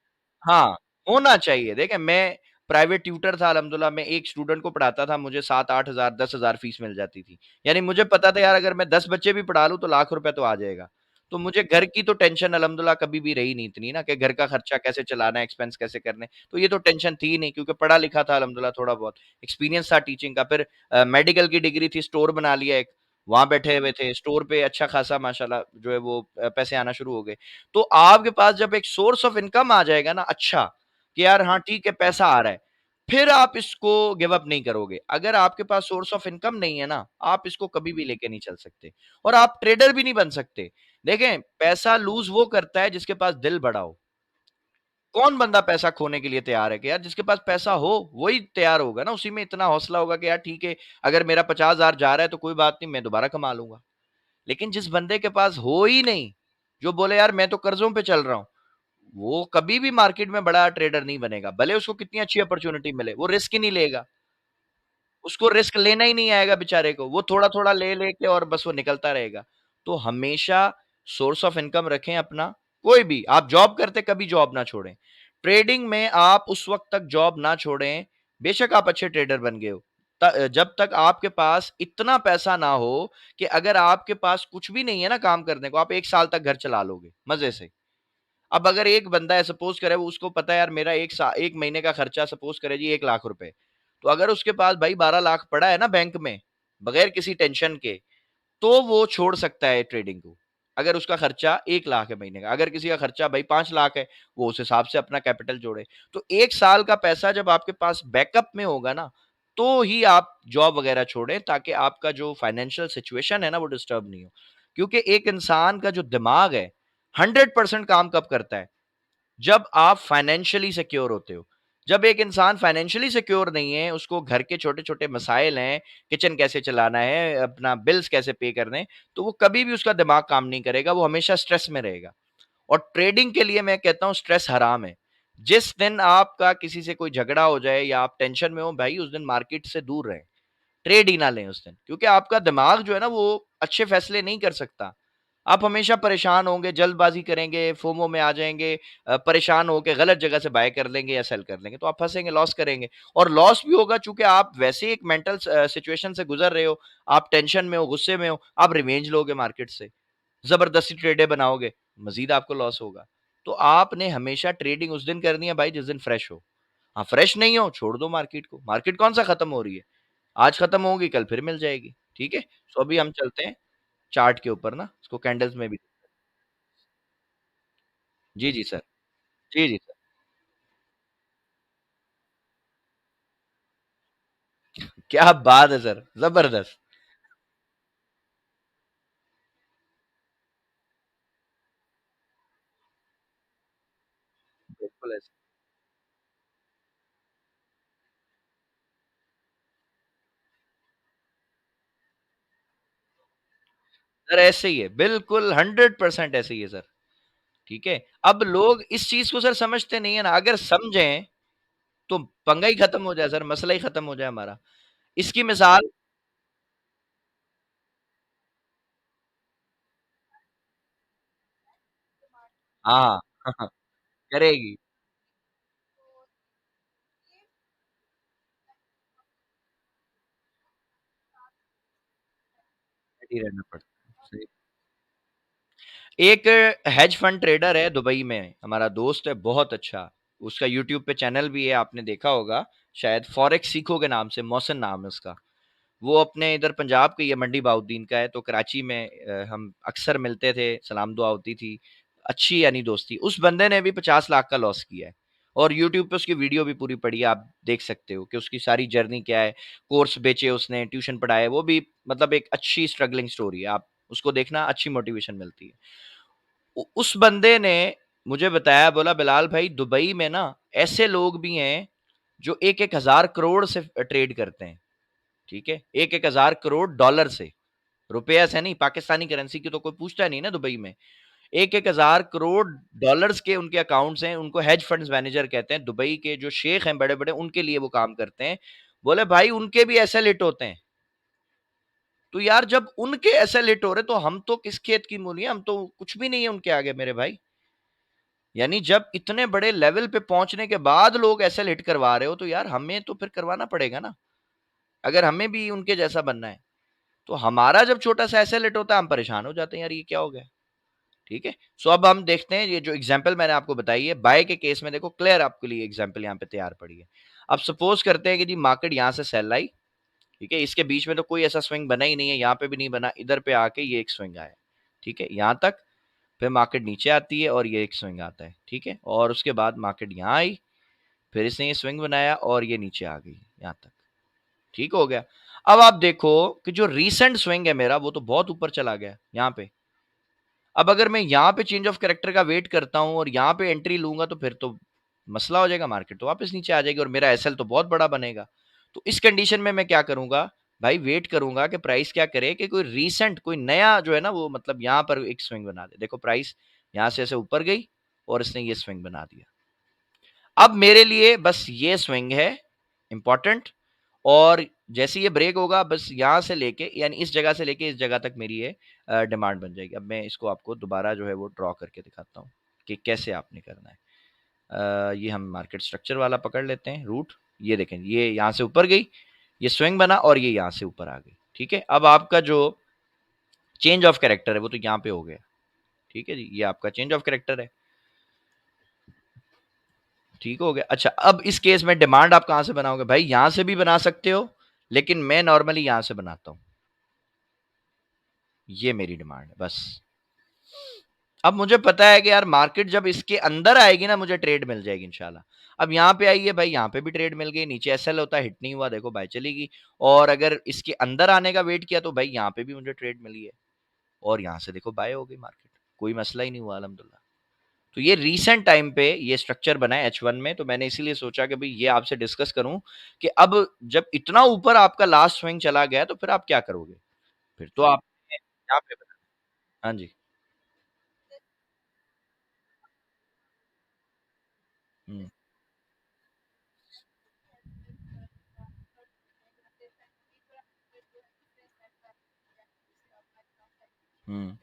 हाँ, होना चाहिए। देखिए मैं प्राइवेट ट्यूटर था अल्हम्दुलिल्लाह, मैं एक स्टूडेंट को पढ़ाता था, मुझे 7-8 हज़ार 10,000 फीस मिल जाती थी। यानी मुझे पता था यार अगर मैं 10 बच्चे भी पढ़ा लूँ तो लाख रुपए तो आ जाएगा। तो मुझे घर की तो टेंशन अल्हम्दुलिल्लाह कभी भी रही नहीं इतनी ना कि घर का खर्चा कैसे चलाना है, एक्सपेंस कैसे करने, तो ये तो टेंशन थी ही नहीं क्योंकि पढ़ा लिखा था अल्हम्दुलिल्लाह थोड़ा बहुत, एक्सपीरियंस था टीचिंग का। फिर मेडिकल की डिग्री थी, स्टोर बना लिया एक, वहाँ बैठे हुए थे, स्टोर पे अच्छा खासा माशाल्लाह जो है वो पैसे आना शुरू हो गए। तो आपके पास जब एक सोर्स ऑफ इनकम आ जाएगा ना अच्छा, कि यार हाँ ठीक है पैसा आ रहा है, फिर आप इसको गिव अप नहीं करोगे। अगर आपके पास सोर्स ऑफ इनकम नहीं है ना, आप इसको कभी भी लेके नहीं चल सकते और आप ट्रेडर भी नहीं बन सकते। देखें, पैसा लूज़ वो करता है जिसके पास दिल बड़ा हो। कौन बंदा पैसा खोने के लिए तैयार है कि यार जिसके पास पैसा हो, वही तैयार होगा ना, उसी में इतना हौसला होगा कि यार ठीक है, अगर मेरा 50,000 जा रहा है तो कोई बात नहीं, मैं दोबारा कमा लूँगा। लेकिन जिस बंदे के पास हो ही नहीं, जो बोले यार मैं तो कर्ज़ों पे चल रहा हूँ, वो कभी भी मार्केट में बड़ा ट्रेडर नहीं बनेगा। भले उसको कितनी अच्छी अपॉर्च्युनिटी मिले, वो रिस्क ही नहीं लेगा। उसको रिस्क लेना ही नहीं आएगा बेचारे को। वो थोड़ा-थोड़ा ले के और बस वो निकलता रहेगा। तो हमेशा सोर्स ऑफ इनकम रखें अपना, कोई भी। आप जॉब करते कभी जॉब ना छोड़ें। ट्रेडिंग में आप उस वक़्त तक जॉब ना छोड़ें, बेशक आप अच्छे ट्रेडर बन गए हो। जब तक आपके पास इतना पैसा ना हो कि अगर आपके पास कुछ भी नहीं है ना काम करने को, आप 1 साल तक घर चला लोगे, मज़े से। अब अगर एक बंदा है सपोज़ करें वो उसको पता है यार मेरा 1 महीने का खर्चा सपोज़ करें जी 1 लाख रुपए। तो अगर उसके पास भाई 12 लाख पड़ा है ना बैंक में, बगैर किसी टेंशन के, तो वो छोड़ सकता है ट्रेडिंग को। अगर उसका खर्चा 1 लाख है महीने का, अगर किसी का खर्चा भाई 5 लाख है, वो उस हिसाब से अपना कैपिटल जोड़े। तो 1 साल का पैसा जब आपके पास बैकअप में होगा ना, तो ही आप जॉब वगैरह छोड़ें ताकि आपका जो फाइनेंशियल सिचुएशन है ना वो डिस्टर्ब नहीं हो। क्योंकि एक इंसान का जो दिमाग है, 100% काम कब करता है? जब आप फाइनेंशियली सिक्योर होते हो। जब एक इंसान फाइनेंशियली सिक्योर नहीं है, उसको घर के छोटे-छोटे मसाइल हैं, किचन कैसे चलाना है, अपना बिल्स कैसे पे करने हैं, तो वो कभी भी उसका दिमाग काम नहीं करेगा, वो हमेशा स्ट्रेस में रहेगा। और ट्रेडिंग के लिए मैं कहता हूँ स्ट्रेस हराम है। जिस दिन आपका किसी से कोई झगड़ा हो जाए या आप टेंशन में हो, भाई उस दिन मार्केट से दूर रहें। ट्रेड ही ना लें उस दिन, क्योंकि आपका दिमाग जो है ना वो अच्छे फैसले नहीं कर सकता। आप हमेशा परेशान होंगे, जल्दबाज़ी करेंगे, फोमो में आ जाएँगे, परेशान होके गलत जगह से बाय कर लेंगे या सेल कर लेंगे, तो आप फँसेंगे, लॉस करेंगे और लॉस भी होगा चूँकि आप वैसे ही एक मेंटल सिचुएशन से गुज़र रहे हो, आप टेंशन में हो, गुस्से में हो, आप रिवेंज लोगे मार्केट से, ज़बरदस्ती ट्रेडें बनाओगे, मज़ीद आपको लॉस होगा। तो आपने हमेशा ट्रेडिंग उस दिन करनी है भाई जिस दिन फ्रेश हो। हाँ, फ्रेश नहीं हो, छोड़ दो मार्केट को। मार्केट कौन-सा खत्म हो रही है? आज खत्म होगी, कल फिर मिल जाएगी, ठीक है? सो अभी हम चलते हैं चार्ट के ऊपर ना, इसको कैंडल्स में भी जी, जी सर। जी, जी सर। क्या बात है सर! ज़बरदस्त। बिल्कुल ऐसे सर ऐसे ही है, बिल्कुल 100% ऐसे ही है सर, ठीक है? अब लोग इस चीज़ को सर समझते नहीं है ना, अगर समझें, तो पंगा ही खत्म हो जाए सर, मसला ही खत्म हो जाए हमारा। इसकी मिसाल हाँ, करेगी, रेडी रहना पड़ता है। सही एक हेज फंड ट्रेडर है दुबई में, हमारा दोस्त है बहुत अच्छा। उसका यूट्यूब पे चैनल भी है, आपने देखा होगा शायद फॉरेक्स सीखो के नाम से, मोहसिन नाम है उसका। वो अपने इधर पंजाब का ही है, मंडी बहाउद्दीन का है, तो कराची में हम अक्सर मिलते थे, सलाम दुआ होती थी, अच्छी यानी दोस्ती। उस बंदे ने भी 50 लाख का लॉस किया है और यूट्यूब पे उसकी वीडियो भी पूरी पड़ी है, आप देख सकते हो कि उसकी सारी जर्नी क्या है, कोर्स बेचे उसने, ट्यूशन पढ़ाए, वो भी मतलब एक अच्छी स्ट्रगलिंग स्टोरी है, आप उसको देखना, अच्छी मोटिवेशन मिलती है। उस बंदे ने मुझे बताया, बोला बिलाल भाई दुबई में ना ऐसे लोग भी हैं जो 1-1 हज़ार करोड़ से ट्रेड करते हैं, ठीक है? 1-1 हज़ार करोड़ डॉलर से, रुपया से नहीं, पाकिस्तानी करेंसी की तो कोई पूछता नहीं ना दुबई में। 1-1 हज़ार करोड़ डॉलर्स के उनके अकाउंट्स हैं, उनको हेज फंड्स मैनेजर कहते हैं। दुबई के जो शेख हैं बड़े-बड़े, उनके लिए वो काम करते हैं। बोले भाई उनके भी एसेलेट होते हैं। तो यार जब उनके एसेलेट हो रहे, तो हम तो किस खेत की मूली हैं, हम तो कुछ भी नहीं है उनके आगे मेरे भाई। यानी जब इतने बड़े लेवल पे पहुंचने के बाद लोग ऐसे हिट करवा रहे हो, तो यार हमें तो फिर करवाना पड़ेगा ना, अगर हमें भी उनके जैसा बनना है। तो हमारा जब छोटा सा ऐसे लेट होता है, हम परेशान हो जाते हैं, यार ये क्या हो गया, ठीक है? सो अब हम देखते हैं, ये जो एग्जाम्पल मैंने आपको बताई है बाय के केस में, देखो क्लियर आपके लिए एग्जाम्पल यहाँ पे तैयार पड़ी है। अब सपोज करते हैं कि जी मार्केट यहाँ से सेल आई, ठीक है? इसके बीच में तो कोई ऐसा स्विंग बना ही नहीं है, यहाँ पे भी नहीं बना, इधर पे आके ये एक स्विंग आया, ठीक है? यहाँ तक, फिर मार्केट नीचे आती है और ये एक स्विंग आता है, ठीक है? और उसके बाद मार्केट यहाँ आई, फिर इसने ये स्विंग बनाया और ये नीचे आ गई यहाँ तक, ठीक हो गया। अब आप देखो कि जो रीसेंट स्विंग है मेरा, वो तो बहुत ऊपर चला गया यहाँ पे। अब अगर मैं यहाँ पे चेंज ऑफ कैरेक्टर का वेट करता हूँ और यहाँ पे एंट्री लूंगा, तो फिर तो मसला हो जाएगा, मार्केट तो वापस नीचे आ जाएगी और मेरा एसएल तो बहुत बड़ा बनेगा। तो इस कंडीशन में मैं क्या करूंगा भाई, वेट करूंगा कि प्राइस क्या करे, कि कोई रीसेंट कोई नया जो है ना, वो मतलब यहाँ पर एक स्विंग बना दे। देखो प्राइस यहाँ से ऐसे ऊपर गई और इसने ये स्विंग बना दिया। अब मेरे लिए बस ये स्विंग है इंपॉर्टेंट, और जैसे ये ब्रेक होगा, बस यहाँ से लेके यानी इस जगह से लेके इस जगह तक मेरी ये डिमांड बन जाएगी। अब मैं इसको आपको दोबारा जो है वो ड्रॉ करके दिखाता हूँ कि कैसे आपने करना है। ये हम मार्केट स्ट्रक्चर वाला पकड़ लेते हैं रूट। ये देखें, ये यहाँ से ऊपर गई, ये स्विंग बना और ये यहाँ से ऊपर आ गई, ठीक है? अब आपका जो चेंज ऑफ कैरेक्टर है वो तो यहाँ पे हो गया, ठीक है जी, ये आपका चेंज ऑफ कैरेक्टर है, ठीक हो गया। अच्छा, अब इस केस में डिमांड आप कहाँ से बनाओगे भाई? यहाँ से भी बना सकते हो, लेकिन मैं नॉर्मली यहाँ से बनाता हूँ। ये मेरी डिमांड है बस। अब मुझे पता है कि यार मार्केट जब इसके अंदर आएगी ना, मुझे ट्रेड मिल जाएगी इंशाल्लाह। अब यहाँ पे आई है भाई, यहाँ पे भी ट्रेड मिल गई, नीचे एसएल होता है, हिट नहीं हुआ, देखो बाय चलेगी। और अगर इसके अंदर आने का वेट किया, तो भाई यहाँ पे भी मुझे ट्रेड मिली है और यहाँ से देखो बाय हो गई मार्केट, कोई मसला ही नहीं हुआ अल्हम्दुलिल्लाह। तो ये रीसेंट टाइम पे ये स्ट्रक्चर बना है H1 में, तो मैंने इसीलिए सोचा कि भाई ये आपसे डिस्कस करूं कि अब जब इतना ऊपर आपका लास्ट स्विंग चला गया, तो फिर आप क्या करोगे? फिर तो आप यहाँ पे हाँ जी। हुँ, हुँ।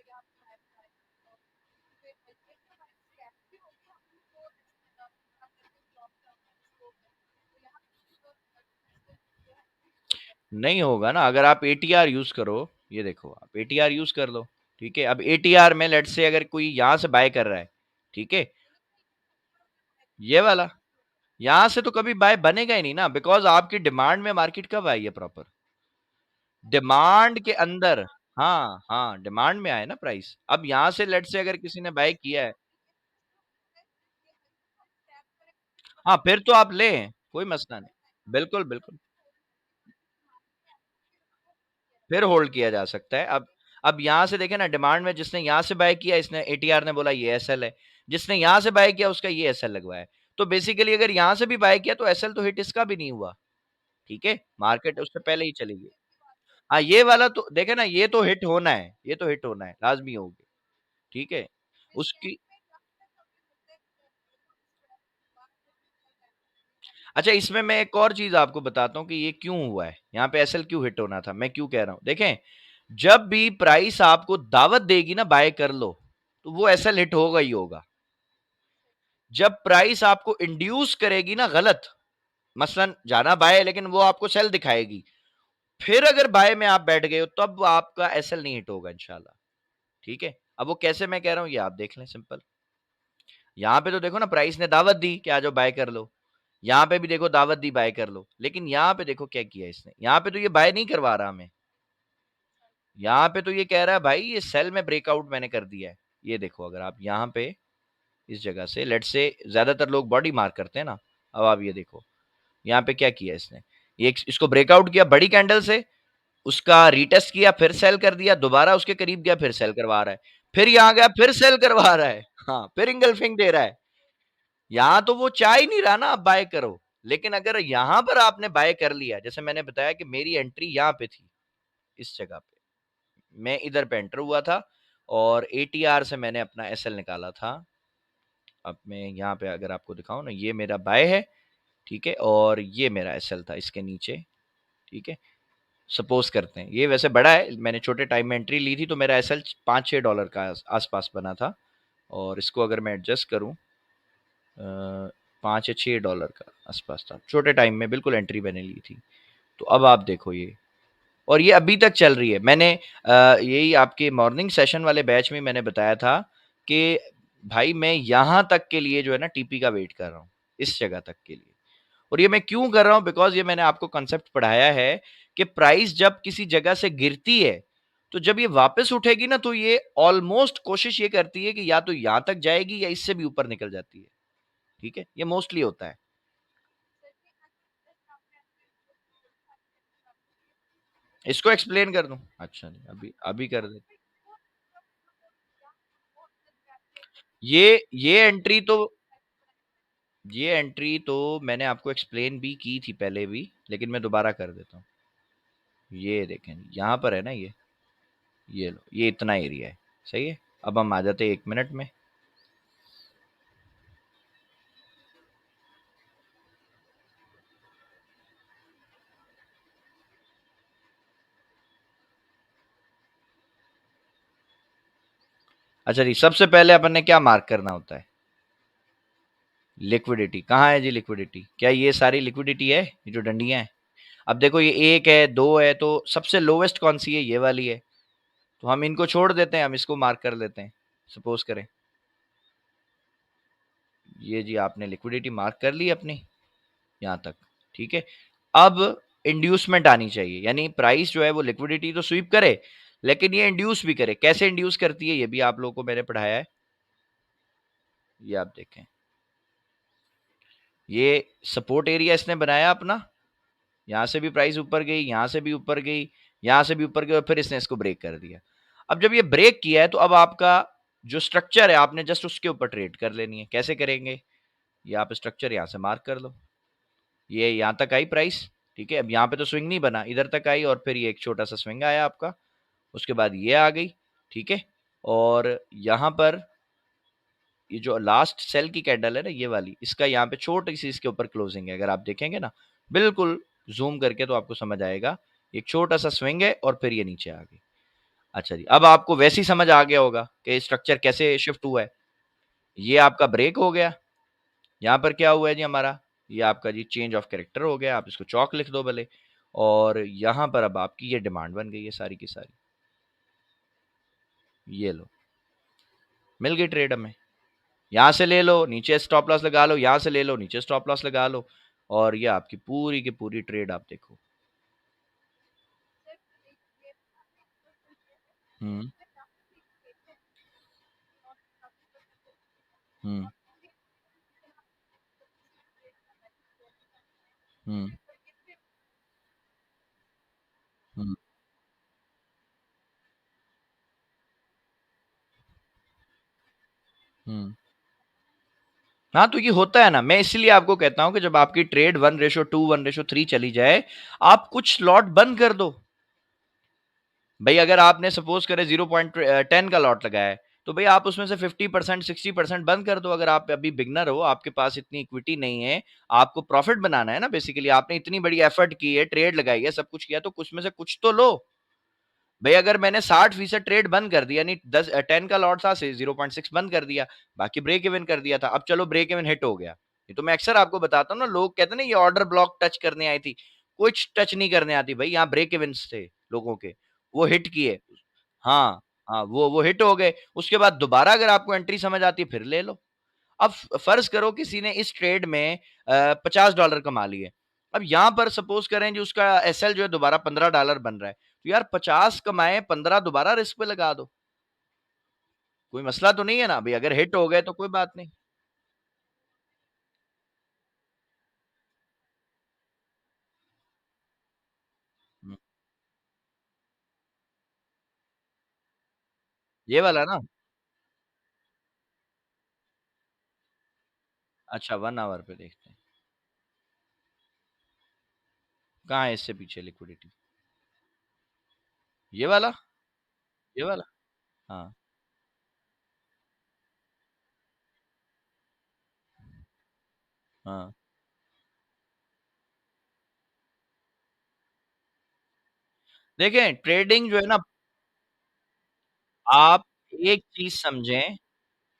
नहीं होगा ना, अगर आप एटीआर यूज़ करो, ये देखो आप एटीआर यूज़ कर लो, ठीक है? अब एटीआर में लेट्स से अगर कोई यहाँ से बाय कर रहा है, ठीक है? ये वाला, यहाँ से तो कभी बाय बनेगा ही नहीं ना, बिकॉज़ आपकी डिमांड में मार्केट कब आई है प्रॉपर? डिमांड के अंदर। हाँ, हाँ, डिमांड में आया ना प्राइस। अब यहाँ से लेट्स से अगर किसी ने बाय किया है, हाँ, फिर तो आप लें, कोई मसला नहीं। बिल्कुल, बिल्कुल। फिर होल्ड किया जा सकता है। अब यहाँ से देखें ना, डिमांड में जिसने यहाँ से बाय किया, इसने एटीआर ने बोला ये एसएल है। जिसने यहाँ से बाय किया उसका ये एसएल लगवाया है। तो बेसिकली अगर यहाँ से भी बाय किया तो एसएल तो हिट इसका भी नहीं हुआ, ठीक है? मार्केट उससे पहले ही चली गई। हाँ, ये वाला तो देखें ना, ये तो हिट होना है, ये तो हिट होना है, लाज़मी होगी, ठीक है? उसकी अच्छा, इसमें मैं एक और चीज़ आपको बताता हूँ कि ये क्यों हुआ है, यहाँ पे एसएल क्यों हिट होना था, मैं क्यों कह रहा हूँ। देखें, जब भी प्राइस आपको दावत देगी ना बाय कर लो, तो वो एसएल हिट होगा ही होगा। जब प्राइस आपको इंड्यूस करेगी ना गलत, मसलन जाना बाय है लेकिन वो आपको सेल दिखाएगी, फिर अगर बाय में आप बैठ गए हो तब आपका एसएल नहीं हिट होगा इंशाल्लाह, ठीक है? अब वो कैसे मैं कह रहा हूँ ये आप देख लें सिंपल। यहाँ पे तो देखो ना, प्राइस ने दावत दी कि आ जाओ बाय कर लो। यहाँ पे भी देखो दावत दी बाय कर लो। लेकिन यहाँ पे देखो क्या किया इसने। यहाँ पे तो ये बाय नहीं करवा रहा हमें। यहाँ पे तो ये कह रहा है भाई ये सेल में ब्रेकआउट मैंने कर दिया है। ये देखो, अगर आप यहाँ पे इस जगह से लेट्स से, ज्यादातर लोग बॉडी मार्क करते हैं ना। अब आप ये देखो, यहाँ पे क्या किया इसने। ये इसको ब्रेकआउट किया बड़ी कैंडल से, उसका रीटेस्ट किया, फिर सेल कर दिया, दोबारा उसके करीब गया, फिर सेल करवा रहा है। फिर यहाँ गया, फिर सेल करवा रहा है। हाँ, फिर इंगल्फिंग दे रहा है। यहाँ तो वो चाह ही नहीं रहा ना आप बाय करो। लेकिन अगर यहाँ पर आपने बाय कर लिया, जैसे मैंने बताया कि मेरी एंट्री यहाँ पे थी, इस जगह पे मैं इधर पे एंटर हुआ था और एटीआर से मैंने अपना एसएल निकाला था। अब मैं यहाँ पे अगर आपको दिखाऊं ना, ये मेरा बाय है, ठीक है, और ये मेरा एसएल था इसके नीचे, ठीक है। सपोज करते हैं ये वैसे बड़ा है, मैंने छोटे टाइम में एंट्री ली थी तो मेरा एसएल 5-6 डॉलर का आसपास बना था। और इसको अगर मैं एडजस्ट करूं, 5 या 6 डॉलर का आसपास था, छोटे टाइम में बिल्कुल एंट्री मैंने ली थी। तो अब आप देखो ये, और ये अभी तक चल रही है। मैंने यही आपके मॉर्निंग सेशन वाले बैच में मैंने बताया था कि भाई मैं यहाँ तक के लिए जो है ना टीपी का वेट कर रहा हूँ, इस जगह तक के लिए। और ये मैं क्यों कर रहा हूँ, बिकॉज ये मैंने आपको कंसेप्ट पढ़ाया है कि प्राइस जब किसी जगह से गिरती है, तो जब ये वापस उठेगी ना, तो ये ऑलमोस्ट कोशिश ये करती है कि या तो यहाँ तक जाएगी या इससे भी ऊपर निकल जाती है, ठीक है, ये मोस्टली होता है। इसको एक्सप्लेन कर दूं? अच्छा नहीं, अभी अभी कर दे। ये एंट्री तो मैंने आपको एक्सप्लेन भी की थी पहले भी, लेकिन मैं दोबारा कर देता हूँ। ये देखें, यहाँ पर है ना ये लो, ये इतना एरिया है, सही है। अब हम आ जाते हैं 1 मिनट में। अच्छा जी, सबसे पहले अपन ने क्या मार्क करना होता है? लिक्विडिटी। कहाँ है जी लिक्विडिटी? क्या ये सारी लिक्विडिटी है, ये जो डंडियां हैं? अब देखो, ये 1 है, 2 है, तो सबसे लोवेस्ट कौन सी है? ये वाली है। तो हम इनको छोड़ देते हैं, हम इसको मार्क कर लेते हैं। सपोज करें ये जी, आपने लिक्विडिटी मार्क कर ली अपनी यहाँ तक, ठीक है। अब इंड्यूसमेंट आनी चाहिए, यानी प्राइस जो है वो लिक्विडिटी तो स्वीप करे, लेकिन ये इंड्यूस भी करे। कैसे इंड्यूस करती है ये भी आप लोगों को मैंने पढ़ाया है। ये आप देखें, ये सपोर्ट एरिया इसने बनाया अपना, यहाँ से भी प्राइस ऊपर गई, यहाँ से भी ऊपर गई, यहाँ से भी ऊपर गई, और फिर इसने इसको ब्रेक कर दिया। अब जब ये ब्रेक किया है तो अब आपका जो स्ट्रक्चर है आपने जस्ट उसके ऊपर ट्रेड कर लेनी है। कैसे करेंगे? ये आप स्ट्रक्चर यहाँ से मार्क कर लो। ये यहाँ तक आई प्राइस, ठीक है। अब यहाँ पे तो स्विंग नहीं बना, इधर तक आई और फिर ये एक छोटा सा स्विंग आया आपका। उसके बाद ये आ गई, ठीक है। और यहाँ पर ये जो लास्ट सेल की कैंडल है ना, ये वाली, इसका यहाँ पे छोटी सी इसके ऊपर क्लोजिंग है। अगर आप देखेंगे ना बिल्कुल जूम करके तो आपको समझ आएगा। एक छोटा सा स्विंग है और फिर ये नीचे आ गई। अच्छा जी, अब आपको वैसे ही समझ आ गया होगा कि स्ट्रक्चर कैसे शिफ्ट हुआ है। ये आपका ब्रेक हो गया। यहाँ पर क्या हुआ है जी हमारा? ये आपका जी चेंज ऑफ कैरेक्टर हो गया। आप इसको चौक लिख दो भले। और यहाँ पर अब आपकी ये डिमांड बन गई है सारी की सारी। ये लो, मिल गई ट्रेड हमें। यहाँ से ले लो, नीचे स्टॉप लॉस लगा लो, यहाँ से ले लो, नीचे स्टॉप लॉस लगा लो और ये आपकी पूरी की पूरी ट्रेड आप देखो। हुँ, हुँ, हुँ, हुँ, हुँ। हाँ, तो ये होता है ना, मैं इसीलिए आपको कहता हूँ कि जब आपकी ट्रेड 1:2, 1:3 चली जाए, आप कुछ लॉट बंद कर दो। भई अगर आपने सपोज़ करें 10 का लॉट लगाया है, तो भई आप उसमें से 50% 60% बंद कर दो। अगर आप अभी बिगिनर हो, आपके पास इतनी इक्विटी नहीं है, आपको प्रॉफिट बनाना है ना बेसिकली, आपने इतनी बड़ी एफर्ट की है, ट्रेड लगाई है, सब कुछ किया, तो कुछ में से कुछ तो लो। भई अगर मैंने 60% ट्रेड बंद कर दिया, यानी 10 का लॉट था, से 0.6 बंद कर दिया, बाकी ब्रेक इवन कर दिया था। अब चलो ब्रेक इवन हिट हो गया। ये तो मैं अक्सर आपको बताता हूँ ना, लोग कहते हैं ना ये ऑर्डर ब्लॉक टच करने आई थी। कुछ टच नहीं करने आती भई, यहाँ ब्रेक इवन्स थे लोगों के, वो हिट किए। हाँ, हाँ, वो हिट हो गए। उसके बाद दोबारा अगर आपको एंट्री समझ आती है, फिर ले लो। अब फ़र्ज़ करो किसी ने इस ट्रेड में $50 कमा लिए। अब यहाँ पर सपोज़ करें जी उसका एसएल जो है दोबारा $15 बन रहा है। तो यार 50 कमाए, 15 दोबारा रिस्क पे लगा दो। कोई मसला तो नहीं है ना? भई अगर हिट हो गए तो कोई बात नहीं। हुँ, ये वाला ना? अच्छा 1 आवर पे देखते हैं। कहाँ है इससे पीछे लिक्विडिटी? ये वाला? ये वाला? हाँ, हाँ। देखें ट्रेडिंग जो है ना, आप एक चीज़ समझें,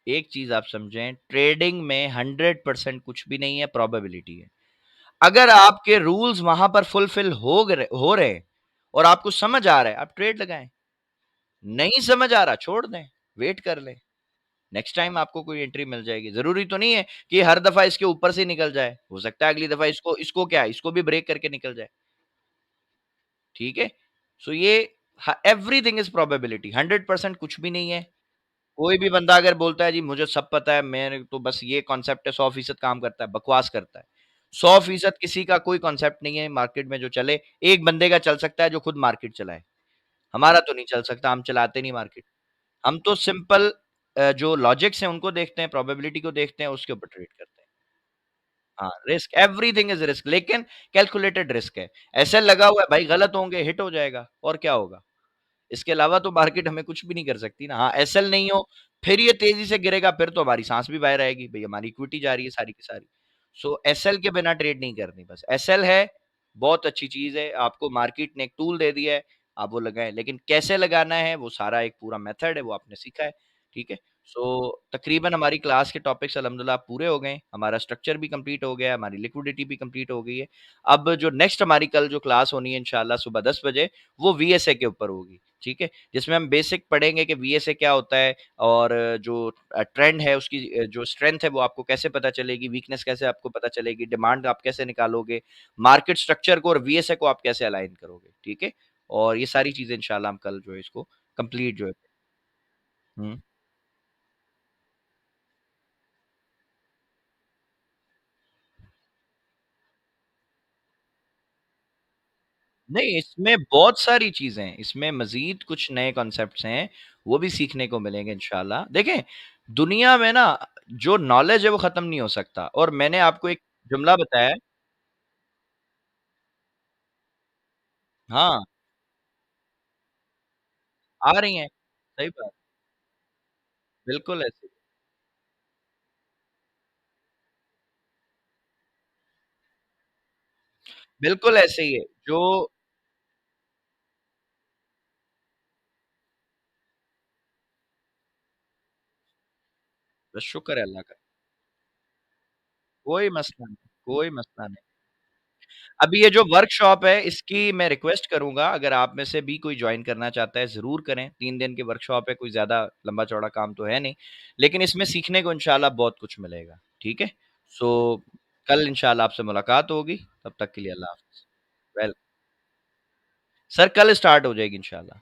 एक चीज़ आप समझें, ट्रेडिंग में 100% कुछ भी नहीं है, प्रोबेबिलिटी है। अगर आपके रूल्स वहाँ पर फुलफिल हो रहे हैं और आपको समझ आ रहा है, आप ट्रेड लगाएँ। नहीं समझ आ रहा, छोड़ दें, वेट कर लें। नेक्स्ट टाइम आपको कोई एंट्री मिल जाएगी। ज़रूरी तो नहीं है कि हर दफ़ा इसके ऊपर से निकल जाए। हो सकता है अगली दफ़ा इसको इसको क्या है, इसको भी ब्रेक करके निकल जाए। ठीक है? सो ये एवरीथिंग इज़ प्रोबेबिलिटी, 100% कुछ भी नहीं है। कोई भी बंदा अगर बोलता है जी मुझे सब पता है, मैं तो बस ये कॉन्सेप्ट है 100% काम करता है, बकवास करता है। 100% किसी का कोई कॉन्सेप्ट नहीं है मार्केट में जो चले, एक बंदे का चल सकता है जो खुद मार्केट चलाए। हमारा तो नहीं चल सकता, हम चलाते नहीं मार्केट। हम तो सिंपल जो लॉजिक्स हैं उनको देखते हैं, प्रोबेबिलिटी को देखते हैं, उसके ऊपर ट्रेड करते हैं। हाँ, रिस्क एवरीथिंग इज़ रिस्क, लेकिन कैलकुलेटेड रिस्क है। एसएल लगा हुआ है भाई, गलत होंगे, हिट हो जाएगा और क्या होगा? इसके अलावा तो मार्केट हमें कुछ भी नहीं कर सकती ना। हाँ, एसएल नहीं हो, फिर ये तेज़ी से गिरेगा, फिर तो हमारी साँस भी बाहर आएगी, भई हमारी इक्विटी जा रही है सारी की सारी। सो एसएल के बिना ट्रेड नहीं करनी बस। एसएल है, बहुत अच्छी चीज़ है, आपको मार्केट ने एक टूल दे दिया है, आप वो लगाएँ, लेकिन कैसे लगाना है, वो सारा एक पूरा मेथड है, वो आपने सीखा है, ठीक है? सो तकरीबन हमारी क्लास के टॉपिक्स अल्हम्दुलिल्लाह पूरे हो गए हैं, हमारा स्ट्रक्चर भी कंप्लीट हो गया है, हमारी लिक्विडिटी भी कंप्लीट हो गई है। अब जो नेक्स्ट हमारी कल जो क्लास होनी है इंशाअल्लाह सुबह 10 बजे, वो वीएसए के ऊपर होगी, ठीक है? जिसमें हम बेसिक पढ़ेंगे कि वीएसए क्या होता है और जो ट्रेंड है उसकी जो स्ट्रेंथ है वो आपको कैसे पता चलेगी, वीकनेस कैसे आपको पता चलेगी, डिमांड आप कैसे निकालोगे, मार्केट स्ट्रक्चर को और वीएसए को आप कैसे अलाइन करोगे, ठीक है? और ये सारी चीज़ें इंशाअल्लाह हम कल जो है इसको कंप्लीट जो है। हुँ। नहीं, इसमें बहुत सारी चीज़ें हैं, इसमें मज़ीद कुछ नए कॉन्सेप्ट्स हैं, वो भी सीखने को मिलेंगे इंशाअल्लाह। देखें, दुनिया में ना जो नॉलेज है वो ख़त्म नहीं हो सकता और मैंने आपको एक जुमला बताया है। हाँ, आ रही हैं, सही बात, बिल्कुल ऐसे ही, बिल्कुल ऐसे ही है, जो बस शुक्र है अल्लाह का, कोई मसला नहीं, कोई मसला नहीं। अभी ये जो वर्कशॉप है, इसकी मैं रिक्वेस्ट करूँगा अगर आप में से भी कोई जॉइन करना चाहता है, ज़रूर करें। 3 दिन की वर्कशॉप है, कोई ज़्यादा लंबा-चौड़ा काम तो है नहीं, लेकिन इसमें सीखने को इंशाअल्लाह बहुत कुछ मिलेगा, ठीक है? सो कल इंशाअल्लाह आपसे मुलाकात होगी, तब तक के लिए अल्लाह हाफ़िज़। वेल सर कल स्टार्ट हो जाएगी इंशाअल्लाह।